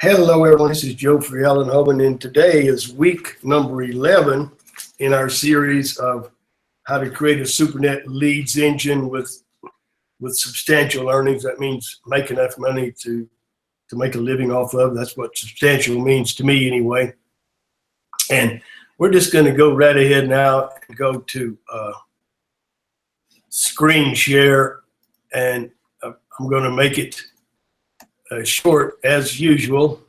Hello, everyone. This is Joe Freyaldenhoven, and today is week number 11 in our series of how to create a SuperNet leads engine with substantial earnings. That means make enough money to make a living off of. That's what substantial means to me, anyway. And we're just going to go right ahead now and go to screen share, and I'm going to make it short as usual.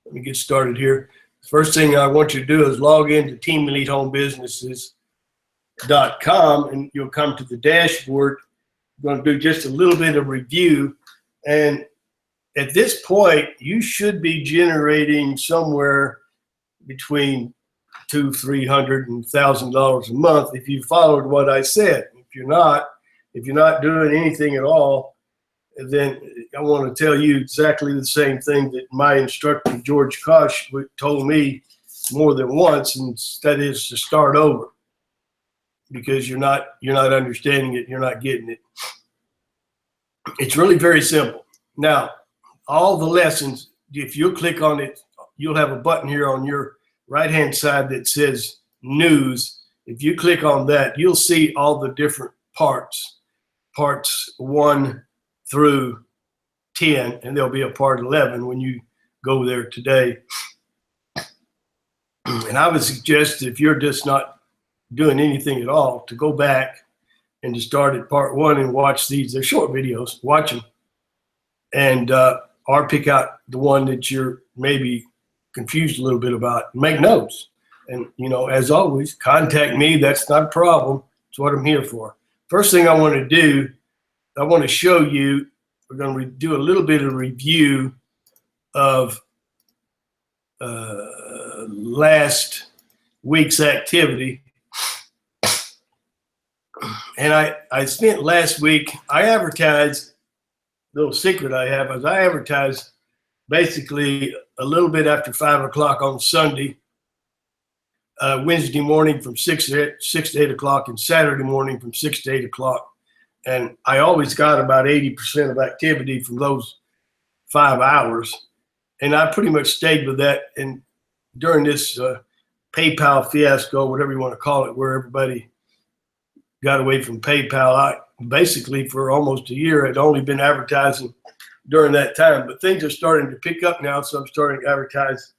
Let me get started here. The first thing I want you to do is log into teamelitehomebusinesses.com and you'll come to the dashboard. I'm going to do just a little bit of review. And at this point, you should be generating somewhere between $200, $300, and $1,000 a month if you followed what I said. If you're not doing anything at all, then I want to tell you exactly the same thing that my instructor, George Kosh, told me more than once, and that is to start over, because you're not understanding it, you're not getting it. It's really very simple. Now, all the lessons, if you click on it, you'll have a button here on your right-hand side that says News. If you click on that, you'll see all the different parts 1 through 10, and there'll be a part 11 when you go there today. And I would suggest, if you're just not doing anything at all, to go back and to start at part 1 and watch these. They're short videos. Watch them, and or pick out the one that you're maybe confused a little bit about. Make notes, and as always, contact me. That's not a problem. It's what I'm here for. First thing I want to do, I want to show you, we're going to do a little bit of review of last week's activity. And I spent last week, I advertised, little secret I have is I advertised basically a little bit after 5 o'clock on Sunday, Wednesday morning from 6 to 8 o'clock, and Saturday morning from 6 to 8 o'clock. And I always got about 80% of activity from those 5 hours. And I pretty much stayed with that. And during this PayPal fiasco, whatever you want to call it, where everybody got away from PayPal, I basically for almost a year had only been advertising during that time. But things are starting to pick up now, so I'm starting to advertise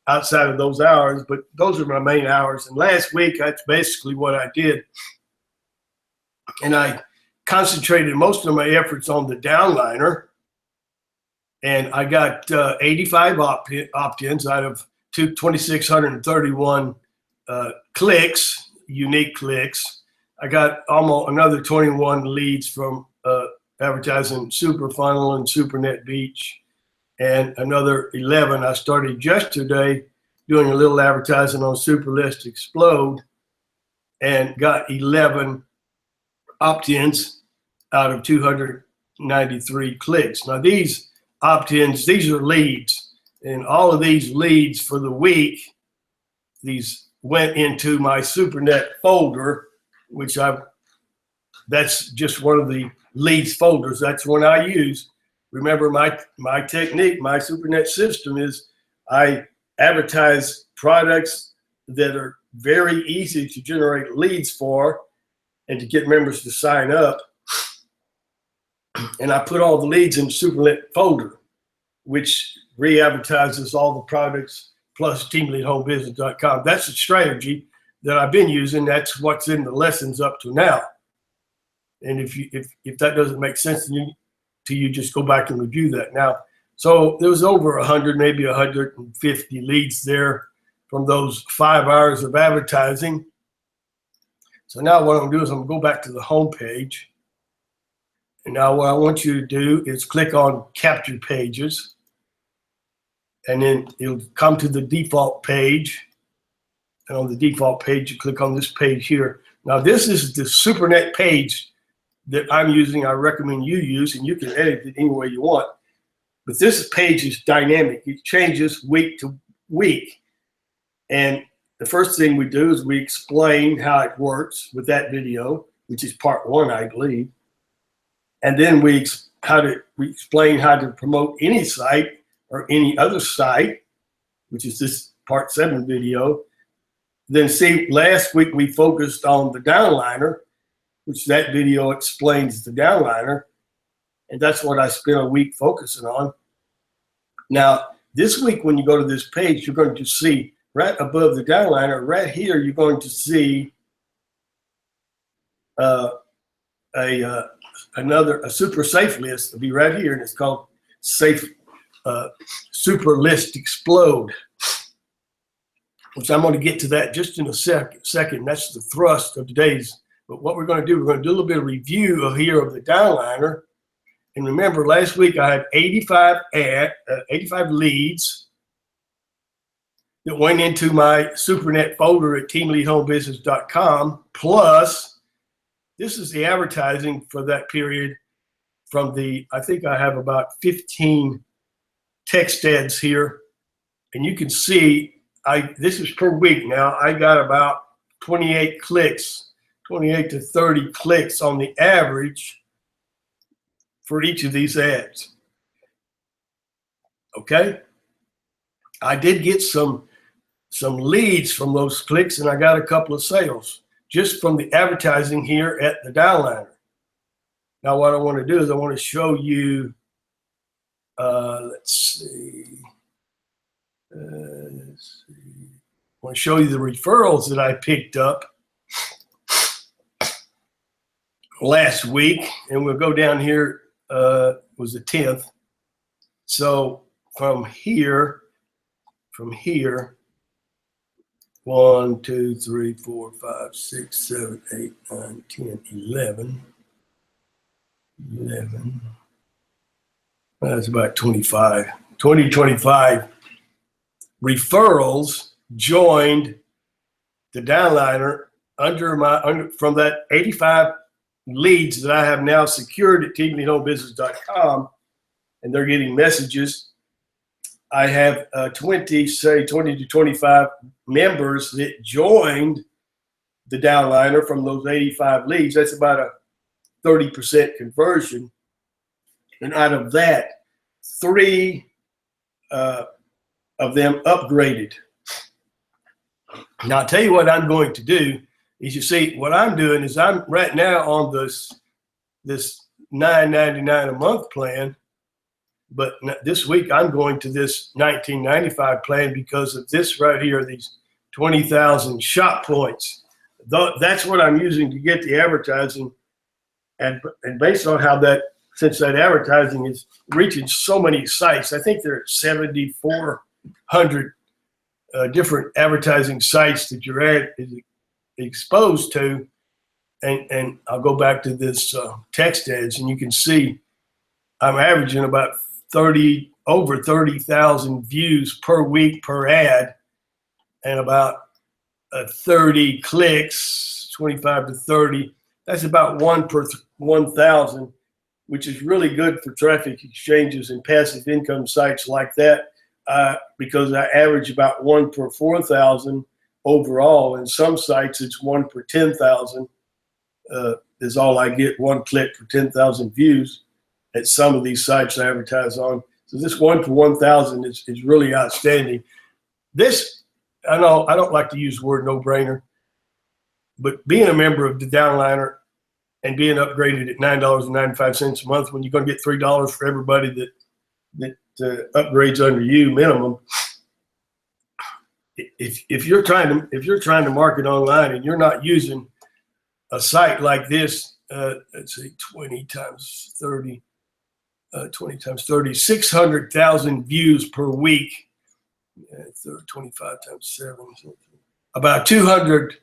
outside of those hours. But those are my main hours. And last week, that's basically what I did. And I concentrated most of my efforts on the downliner, and I got 85 opt-ins out of 2,631 clicks, unique clicks. I got almost another 21 leads from advertising SuperFunnel and SuperNet Beach, and another 11. I started yesterday doing a little advertising on SuperList Explode, and got 11 opt-ins out of 293 clicks. Now these opt-ins, these are leads, and all of these leads for the week, these went into my SuperNet folder, which that's just one of the leads folders. That's one I use. Remember, my technique, my SuperNet system is I advertise products that are very easy to generate leads for and to get members to sign up. And I put all the leads in the SuperNet folder, which re-advertises all the products plus teamelitehomebusiness.com. That's a strategy that I've been using. That's what's in the lessons up to now. And if that doesn't make sense to you, just go back and review that. Now, so there was over 100, maybe 150 leads there from those 5 hours of advertising. So now what I'm going to do is I'm going to go back to the home page. And now what I want you to do is click on Capture Pages. And then it'll come to the default page. And on the default page, you click on this page here. Now this is the SuperNet page that I'm using. I recommend you use, and you can edit it any way you want. But this page is dynamic. It changes week to week. And the first thing we do is we explain how it works with that video, which is part 1, I believe. And then we explain how to promote any site or any other site, which is this part 7 video, then see, last week we focused on the downliner, which that video explains the downliner. And that's what I spent a week focusing on. Now, this week, when you go to this page, you're going to see right above the downliner, right here, you're going to see a super safe list. It'll be right here, and it's called Safe Super List Explode, which I'm going to get to that just in a second. That's the thrust of today's. But what we're going to do, we're going to do a little bit of review of the downliner. And remember, last week I had 85 leads that went into my SuperNet folder at teamleadhomebusiness.com. Plus, this is the advertising for that period from I think I have about 15 text ads here. And you can see, this is per week now. I got about 28 clicks, 28 to 30 clicks on the average for each of these ads. Okay, I did get some leads from those clicks, and I got a couple of sales just from the advertising here at the downliner. Now, what I want to do is I want to show you. Let's see. I want to show you the referrals that I picked up last week, and we'll go down here. Was the 10th. So from here, 1, 2, 3, 4, 5, 6, 7, 8, 9, 10, 11. That's about 25. 25 referrals joined the downliner from that 85 leads that I have now secured at teamleadhomebusiness.com, and they're getting messages. I have 20 to 25 members that joined the downliner from those 85 leads. That's about a 30% conversion. And out of that, 3 of them upgraded. Now, I'll tell you what I'm going to do. Is, you see, what I'm doing is I'm right now on this $9.99 a month plan, but this week I'm going to this $19.95 plan because of this right here, these 20,000 shop points. That's what I'm using to get the advertising, and based on how since that advertising is reaching so many sites, I think there are 7,400 different advertising sites that your ad is exposed to, and I'll go back to this text ads, and you can see I'm averaging about over 30,000 views per week per ad, and about 30 clicks, 25 to 30. That's about 1 per 1,000, which is really good for traffic exchanges and passive income sites like that, because I average about 1 per 4,000 overall. In some sites, it's 1 per 10,000 is all I get, 1 click for 10,000 views at some of these sites I advertise on. So this 1 per 1,000 is really outstanding. This, I know I don't like to use the word no-brainer, but being a member of the downliner and being upgraded at $9.95 a month, when you're going to get $3 for everybody that upgrades under you minimum. If you're trying to market online and you're not using a site like this, let's see, 20 times 30, 600,000 views per week. 25 times 7, about 200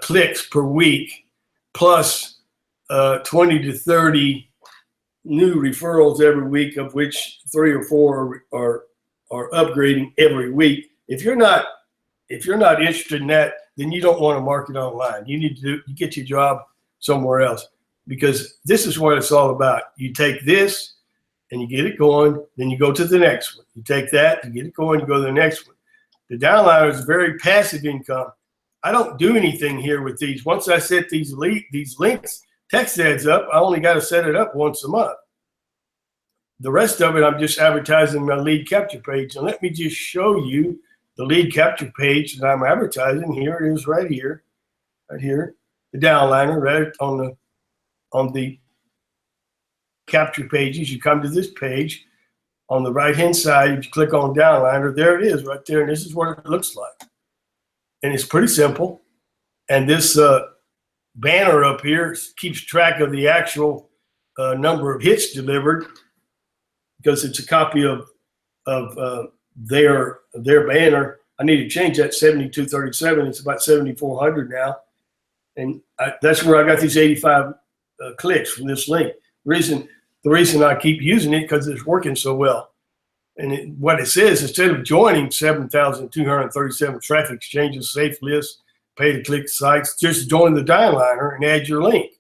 clicks per week, plus 20 to 30 new referrals every week, of which 3 or 4 are upgrading every week. If you're not interested in that, then you don't want to market online. You need to get your job somewhere else, because this is what it's all about. You take this and you get it going, then you go to the next one. You take that, you get it going, you go to the next one. The downliner is very passive income. I don't do anything here with these. Once I set these links, text ads up, I only got to set it up once a month. the rest of it, I'm just advertising my lead capture page. And let me just show you the lead capture page that I'm advertising. Here it is right here, the downliner right on the capture pages. You come to this page on the right-hand side, you click on downliner, there it is right there. And this is what it looks like. And it's pretty simple. And this banner up here keeps track of the actual number of hits delivered, because it's a copy of their banner. I need to change that 7237. It's about 7,400 now, and that's where I got these 85 clicks from this link. The reason I keep using it because it's working so well. And what it says, instead of joining 7,237 traffic exchanges, safe lists, pay-to-click sites, just join the downliner and add your link.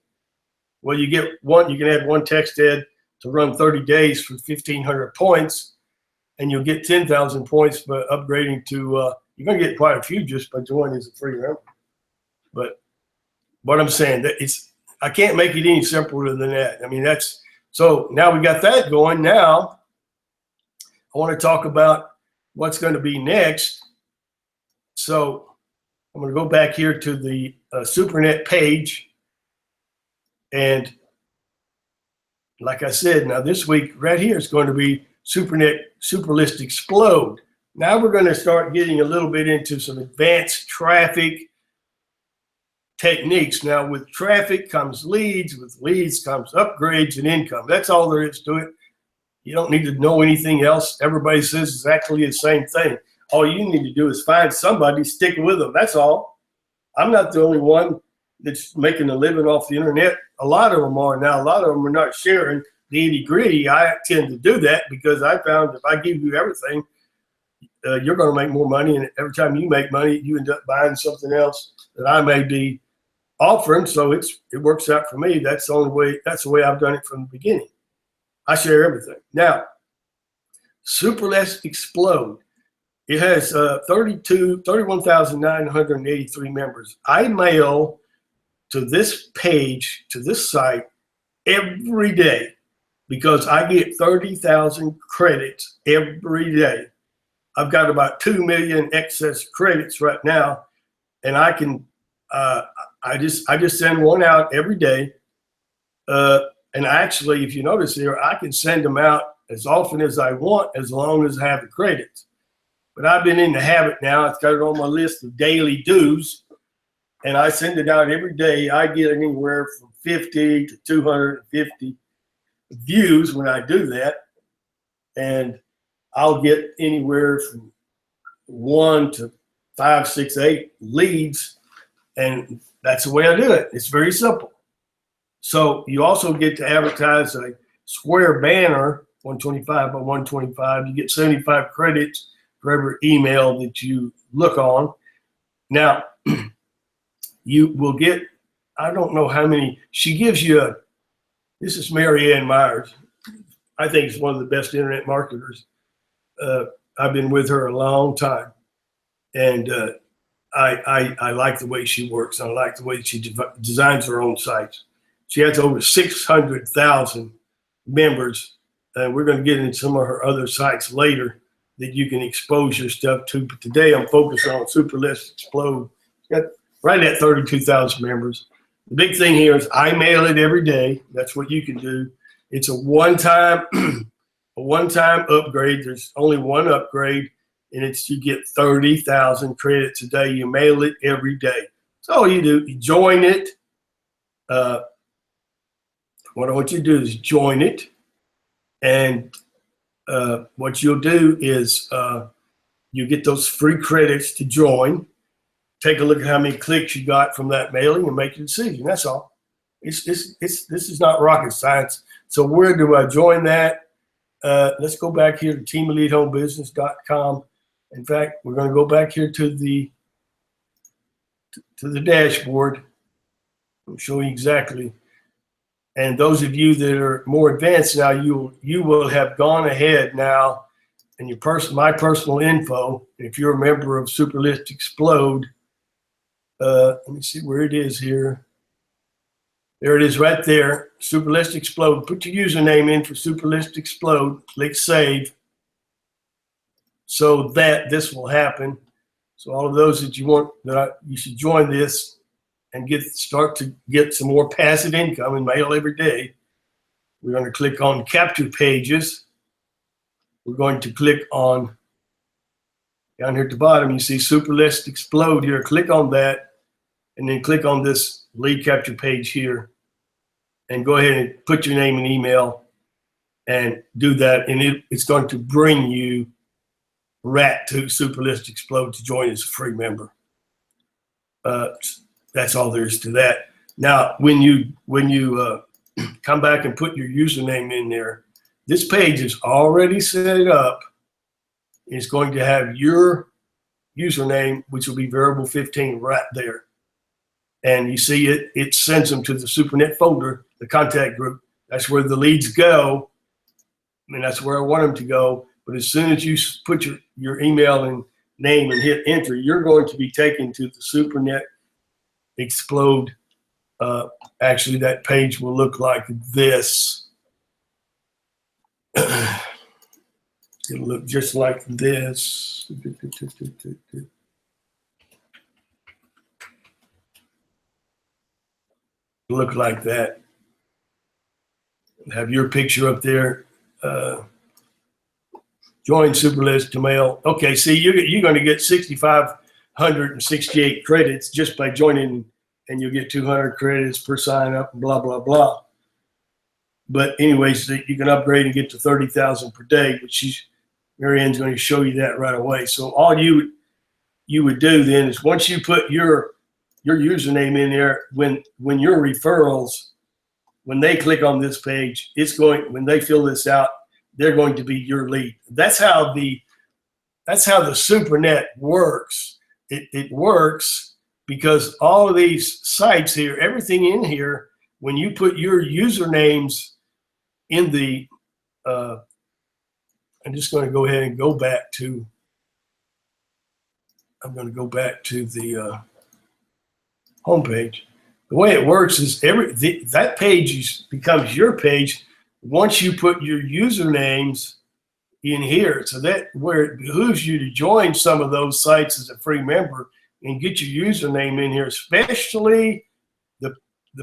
Well, you get one. You can add one text ad to run 30 days for 1,500 points, and you'll get 10,000 points by upgrading to. You're going to get quite a few just by joining as a free member. But what I'm saying, that I can't make it any simpler than that. I mean, so now we got that going. Now I want to talk about what's going to be next. So I'm going to go back here to the SuperNet page. And like I said, now this week right here is going to be SuperNet Superlist Explode. Now we're going to start getting a little bit into some advanced traffic techniques. Now with traffic comes leads, with leads comes upgrades and income. That's all there is to it. You don't need to know anything else. Everybody says exactly the same thing. All you need to do is find somebody, stick with them. That's all. I'm not the only one that's making a living off the internet. A lot of them are now. A lot of them are not sharing the nitty-gritty. I tend to do that because I found if I give you everything, you're going to make more money. And every time you make money, you end up buying something else that I may be offering. So it works out for me. That's the only way. That's the way I've done it from the beginning. I share everything. Now, Superlist Explode. It has 31,983 members. I mail to this page, to this site, every day because I get 30,000 credits every day. I've got about 2 million excess credits right now, and I can I just send one out every day. And actually, if you notice here, I can send them out as often as I want, as long as I have the credits. But I've been in the habit now. It's got it on my list of daily dues, and I send it out every day. I get anywhere from 50 to 250 views when I do that, and I'll get anywhere from 1 to 5, 6, 8 leads, and that's the way I do it. It's very simple. So you also get to advertise a square banner, 125 by 125. You get 75 credits for every email that you look on. Now, you will get, I don't know how many, she gives you this is Mary Ann Myers. I think she's one of the best internet marketers. I've been with her a long time. And I like the way she works. I like the way she designs her own sites. She has over 600,000 members. And we're going to get into some of her other sites later that you can expose your stuff to. But today I'm focused on Superlist Explode. It's got right at 32,000 members. The big thing here is I mail it every day. That's what you can do. It's a one-time upgrade. There's only one upgrade, and it's you get 30,000 credits a day. You mail it every day. That's all you do. You join it. What I want you to do is join it, and what you'll do is you get those free credits to join. Take a look at how many clicks you got from that mailing and make a decision. That's all. This is not rocket science. So where do I join that? Let's go back here to teamelitehomebusiness.com. In fact, we're going to go back here to the dashboard. I'll show you exactly. And those of you that are more advanced now, you will have gone ahead now, and my personal info. If you're a member of Superlist Explode, let me see where it is here. There it is right there, Superlist Explode. Put your username in for Superlist Explode. Click Save so that this will happen. So all of those that you want, you should join this and start to get some more passive income and mail every day. We're going to click on Capture Pages. We're going to click on, down here at the bottom, you see Superlist Explode here. Click on that, and then click on this lead capture page here. And go ahead and put your name and email and do that. And it's going to bring you right to Superlist Explode to join as a free member. That's all there is to that. Now, when you come back and put your username in there, this page is already set up. It's going to have your username, which will be variable 15 right there. And you see it sends them to the SuperNet folder, the contact group. That's where the leads go. I mean, that's where I want them to go. But as soon as you put your email and name and hit enter, you're going to be taken to the SuperNet Explode. Actually, that page will look like this. It'll look just like this. Look like that. Have your picture up there. Join Superlist to mail. Okay, see, you're going to get 6,568 credits just by joining, and you'll get 200 credits per sign up, blah, blah, blah. But anyways, you can upgrade and get to 30,000 per day, which Marianne's going to show you that right away. So all you would do then is once you put your username in there, when your referrals, when they click on this page, when they fill this out, they're going to be your lead. That's how the SuperNet works. It works because all of these sites here, everything in here, when you put your usernames in the, I'm just going to go ahead and go back to, the homepage. The way it works is that page becomes your page once you put your usernames in here. So that where it behooves you to join some of those sites as a free member and get your username in here, especially the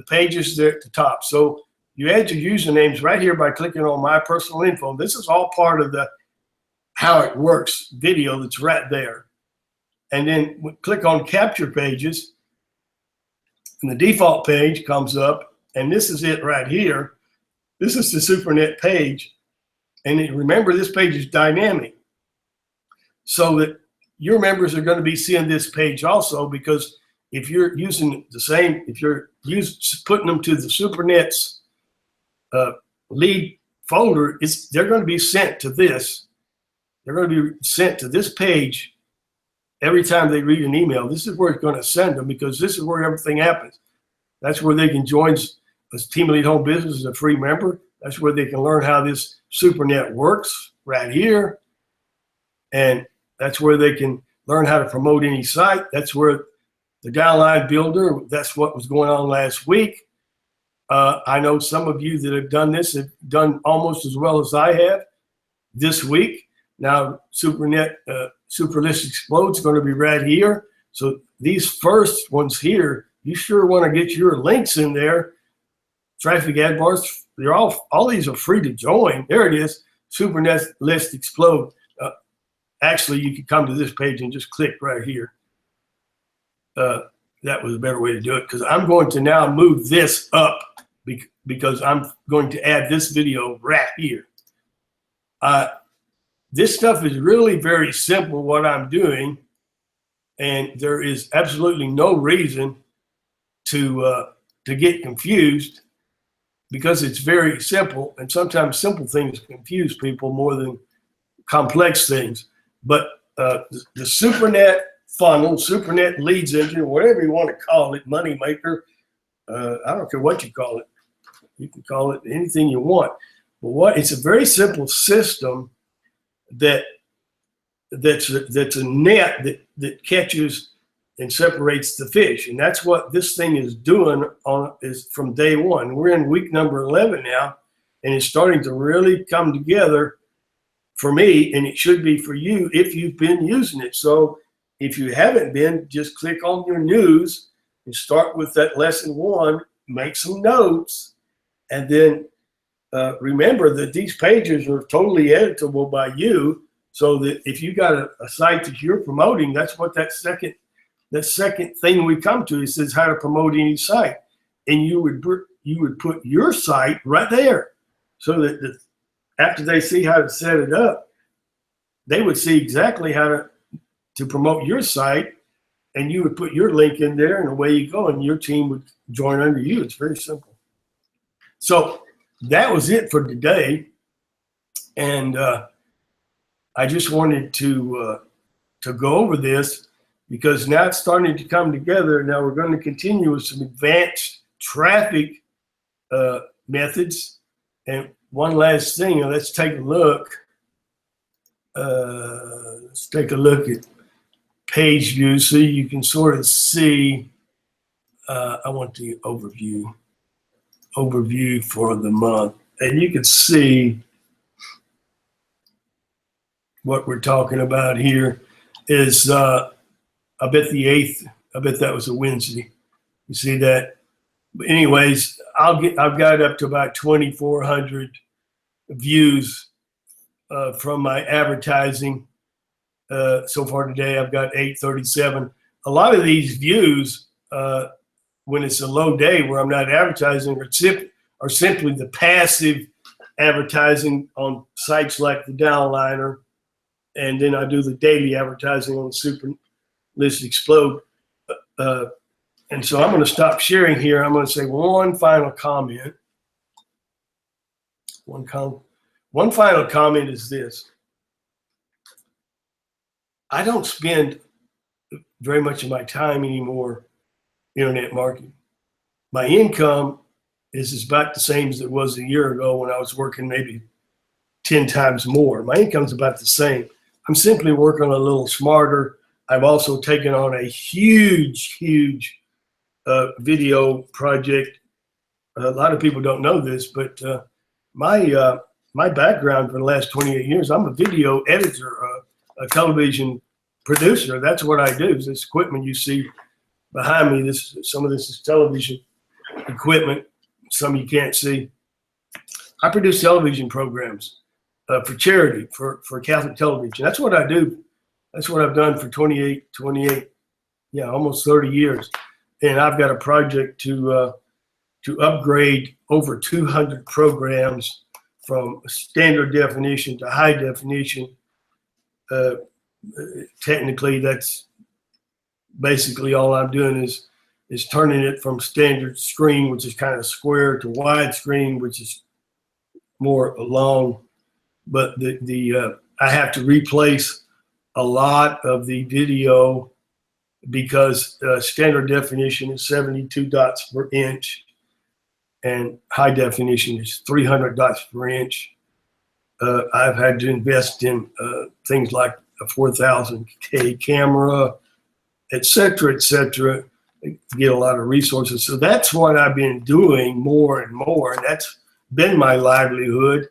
pages there at the top. So you add your usernames right here by clicking on My Personal Info. This is all part of the how it works video that's right there. And then click on Capture Pages, and the default page comes up, and this is it right here. This is the SuperNet page, and remember, this page is dynamic, so that your members are going to be seeing this page also, because if you're using the same, if you're putting them to the SuperNet's lead folder, they're going to be sent to this. They're going to be sent to this page every time they read an email. This is where it's going to send them, because this is where everything happens. That's where they can join a Team Elite Home Business as a free member. That's where they can learn how this SuperNet works right here. And that's where they can learn how to promote any site. That's where the downline builder, that's what was going on last week. I know some of you that have done this have done almost as well as I have this week. Now, SuperNet, Superlist Explode is going to be right here. So these first ones here, you sure want to get your links in there. Traffic ad bars, they're all these are free to join. There it is, Superlist Explode. Actually, you could come to this page and just click right here. That was a better way to do it, because I'm going to now move this up because I'm going to add this video right here. This stuff is really very simple, what I'm doing, and there is absolutely no reason to get confused, because it's very simple, and sometimes simple things confuse people more than complex things. But the SuperNet funnel, SuperNet leads engine, whatever you want to call it, money maker, I don't care what you call it. You can call it anything you want. But it's a very simple system that's a net that catches and separates the fish. And that's what this thing is doing is from day one. We're in week number 11 now, and it's starting to really come together for me, and it should be for you if you've been using it. So if you haven't been, just click on your news and start with that lesson 1, make some notes, and then remember that these pages are totally editable by you, so that if you got a site that you're promoting, that's what that second thing we come to. It says how to promote any site, and you would put your site right there, so that after they see how to set it up, they would see exactly how to promote your site, and you would put your link in there, and away you go, and your team would join under you. It's very simple. So that was it for today, and I just wanted to go over this because now it's starting to come together. Now we're going to continue with some advanced traffic methods. And one last thing, let's take a look. Let's take a look at page view so you can sort of see. I want the overview for the month, and you can see what we're talking about here is I bet the 8th, I bet that was a Wednesday. You see that? But anyways, I've got up to about 2,400 views from my advertising. So far today, I've got 837. A lot of these views, when it's a low day where I'm not advertising, are simply the passive advertising on sites like the Downliner, and then I do the daily advertising on Super List Explode. And so I'm going to stop sharing here. I'm going to say one final comment. One final comment is this. I don't spend very much of my time anymore internet marketing. My income is about the same as it was a year ago when I was working maybe 10 times more. My income's about the same. I'm simply working a little smarter. I've also taken on a huge video project. A lot of people don't know this, but my background for the last 28 years, I'm a video editor, a television producer. That's what I do. This equipment you see behind me, some of this is television equipment. Some you can't see. I produce television programs for charity, for Catholic television. That's what I do. That's what I've done for 28, almost 30 years. And I've got a project to upgrade over 200 programs from standard definition to high definition. Technically, that's basically all I'm doing is turning it from standard screen, which is kind of square, to widescreen, which is more long. But I have to replace a lot of the video because standard definition is 72 dots per inch and high definition is 300 dots per inch. I've had to invest in things like a 4,000K camera, et cetera, to get a lot of resources. So that's what I've been doing more and more, and that's been my livelihood.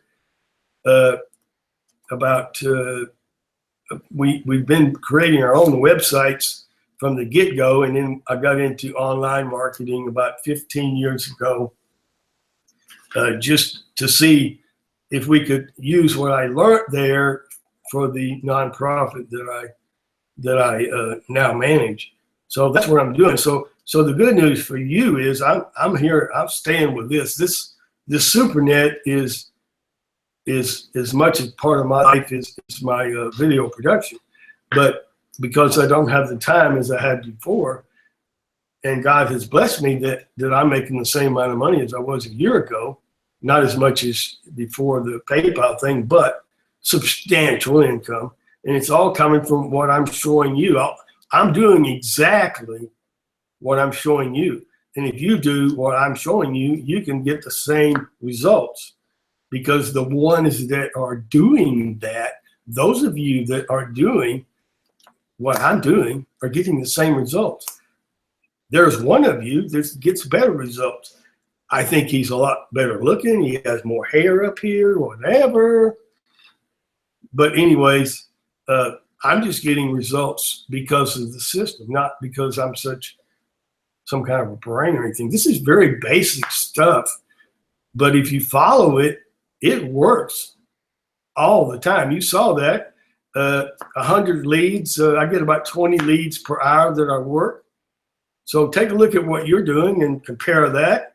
We've been creating our own websites from the get-go, and then I got into online marketing about 15 years ago, just to see if we could use what I learned there for the nonprofit that I now manage. So that's what I'm doing. So the good news for you is I'm here. I'm staying with this. This SuperNet is as much a part of my life as my video production, but because I don't have the time as I had before, and God has blessed me that I'm making the same amount of money as I was a year ago, not as much as before the PayPal thing, but substantial income. And it's all coming from what I'm showing you. I'm doing exactly what I'm showing you. And if you do what I'm showing you, you can get the same results, because the ones that are doing that, those of you that are doing what I'm doing are getting the same results. There's one of you that gets better results. I think he's a lot better looking. He has more hair up here, whatever. But anyways, I'm just getting results because of the system, not because I'm some kind of a brain or anything. This is very basic stuff, but if you follow it, it works all the time. You saw that. 100 leads, I get about 20 leads per hour that I work. So take a look at what you're doing and compare that.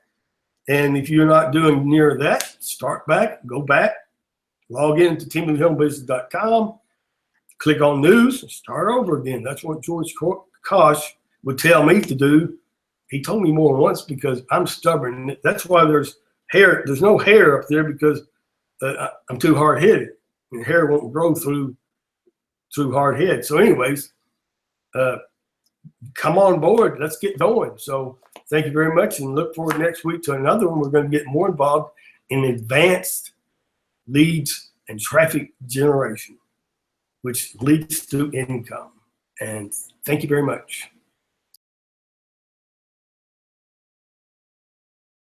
And if you're not doing near that, start back, go back, log in to teamleadhomebusiness.com, click on news, and start over again. That's what George Kosh would tell me to do. He told me more than once because I'm stubborn. That's why there's no hair up there, because I'm too hard-headed, and hair won't grow through hard head. So anyways, come on board. Let's get going. So thank you very much, and look forward next week to another one. We're going to get more involved in advanced leads and traffic generation, which leads to income. And thank you very much.